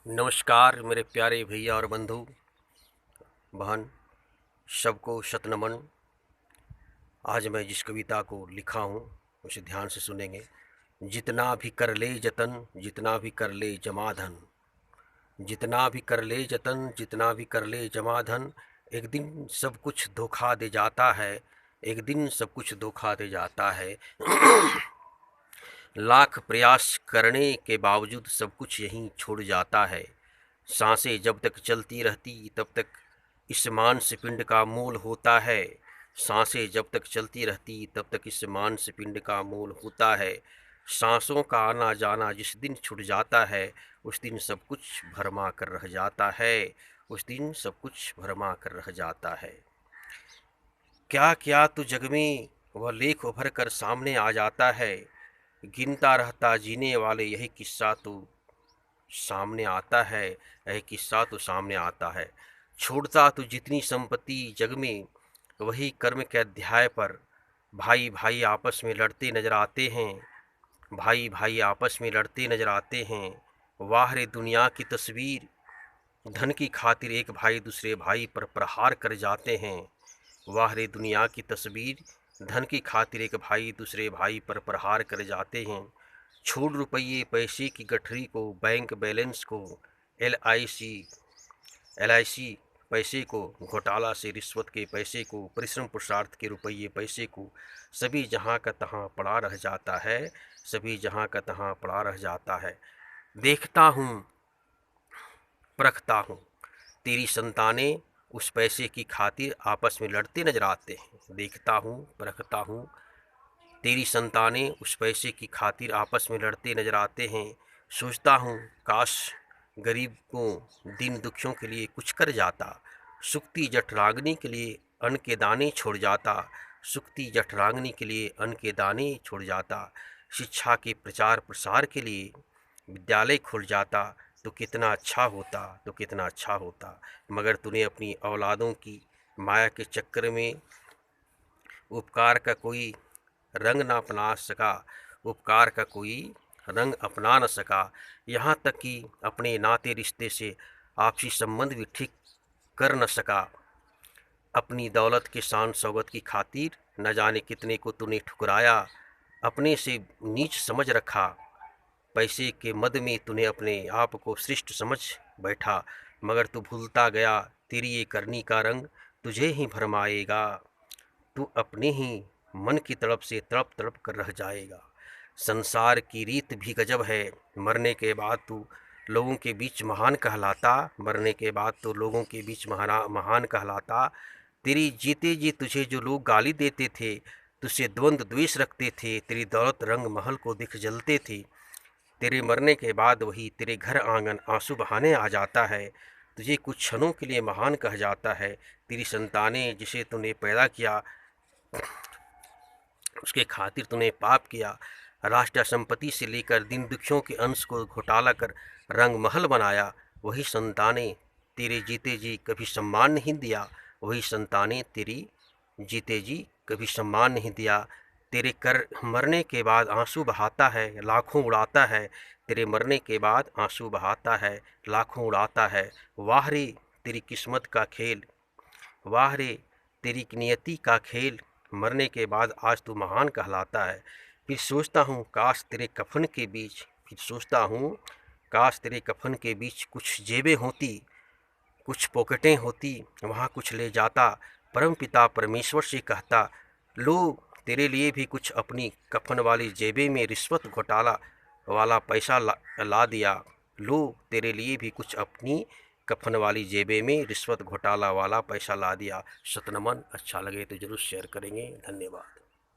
नमस्कार मेरे प्यारे भैया और बंधु बहन, सबको शतनमन। आज मैं जिस कविता को लिखा हूँ उसे ध्यान से सुनेंगे। जितना भी कर ले जतन, जितना भी कर ले जमा धन, जितना भी कर ले जतन, जितना भी कर ले जमा धन, एक दिन सब कुछ धोखा दे जाता है, एक दिन सब कुछ धोखा दे जाता है। लाख प्रयास करने के बावजूद सब कुछ यहीं छोड़ जाता है। सांसें जब तक चलती रहती तब तक इस मांस पिंड का मोल होता है। सांसें जब तक चलती रहती तब तक इस मांस पिंड का मोल होता है। सांसों का आना जाना जिस दिन छूट जाता है, उस दिन सब कुछ भरमा कर रह जाता है, उस दिन सब कुछ भरमा कर रह जाता है। क्या क्या तो जग में वह लेख उभर कर सामने आ जाता है। गिनता रहता जीने वाले यही किस्सा तो सामने आता है, यह किस्सा तो सामने आता है। छोड़ता तो जितनी संपत्ति जग में वही कर्म के अध्याय पर। भाई भाई आपस में लड़ते नजर आते हैं, भाई भाई आपस में लड़ते नजर आते हैं। वाह रे दुनिया की तस्वीर, धन की खातिर एक भाई दूसरे भाई पर प्रहार कर जाते हैं। वाह रे दुनिया की तस्वीर, धन की खातिर एक भाई दूसरे भाई पर प्रहार कर जाते हैं। छोड़ रुपये पैसे की गठरी को, बैंक बैलेंस को, एल आई सी पैसे को, घोटाला से रिश्वत के पैसे को, परिश्रम पुरुषार्थ के रुपये पैसे को, सभी जहाँ का तहाँ पड़ा रह जाता है, सभी जहाँ का तहाँ पड़ा रह जाता है। देखता हूँ परखता हूँ, तेरी संतानें उस पैसे की खातिर आपस में लड़ते नजर आते हैं। देखता हूँ परखता हूँ, तेरी संतानें उस पैसे की खातिर आपस में लड़ते नजर आते हैं। सोचता हूँ काश गरीबों दिन दुखियों के लिए कुछ कर जाता, सुक्ति जठराग्नि के लिए अन्न के दाने छोड़ जाता, सुक्ति जठराग्नि के लिए अन्न के दाने छोड़ जाता। शिक्षा के प्रचार प्रसार के लिए विद्यालय खुल जाता तो कितना अच्छा होता, तो कितना अच्छा होता। मगर तूने अपनी औलादों की माया के चक्कर में उपकार का कोई रंग न अपना सका, उपकार का कोई रंग अपना न सका। यहाँ तक कि अपने नाते रिश्ते से आपसी संबंध भी ठीक कर न सका। अपनी दौलत के शान शौकत की खातिर न जाने कितने को तूने ठुकराया, अपने से नीच समझ रखा। पैसे के मद में तूने अपने आप को श्रेष्ठ समझ बैठा, मगर तू भूलता गया तेरी ये करनी का रंग तुझे ही भरमाएगा। तू अपने ही मन की तड़प से तड़प तड़प कर रह जाएगा। संसार की रीत भी गजब है, मरने के बाद तू लोगों के बीच महान कहलाता, मरने के बाद तो लोगों के बीच महान कहलाता। तेरी जीते जी तुझे जो लोग गाली देते थे, तुझसे द्वंद्व द्वेष रखते थे, तेरी दौलत रंग महल को दिख जलते थे। तेरे मरने के बाद वही तेरे घर आंगन आंसू बहाने आ जाता है, तुझे कुछ क्षणों के लिए महान कहा जाता है। तेरी संतानें जिसे तूने पैदा किया, उसके खातिर तूने पाप किया। राष्ट्रीय संपत्ति से लेकर दिन दुखियों के अंश को घोटाला कर रंग महल बनाया, वही संतानें तेरे जीते जी कभी सम्मान नहीं दिया, वही संतानें तेरी जीते जी कभी सम्मान नहीं दिया। तेरे कर मरने के बाद आंसू बहाता है, लाखों उड़ाता है, तेरे मरने के बाद आंसू बहाता है, लाखों उड़ाता है। वाह रे तेरी किस्मत का खेल, वाह रे तेरी नियति का खेल, मरने के बाद आज तू महान कहलाता है। फिर सोचता हूँ काश तेरे कफन के बीच, फिर सोचता हूँ काश तेरे कफन के बीच कुछ जेबें होती, कुछ पॉकेटें होती, वहाँ कुछ ले जाता, परम पिता परमेश्वर से कहता, लो तेरे लिए भी कुछ अपनी कफन वाली जेबें में रिश्वत घोटाला वाला पैसा ला दिया। लो तेरे लिए भी कुछ अपनी कफन वाली जेबें में रिश्वत घोटाला वाला पैसा ला दिया। सतनमन। अच्छा लगे तो जरूर शेयर करेंगे। धन्यवाद।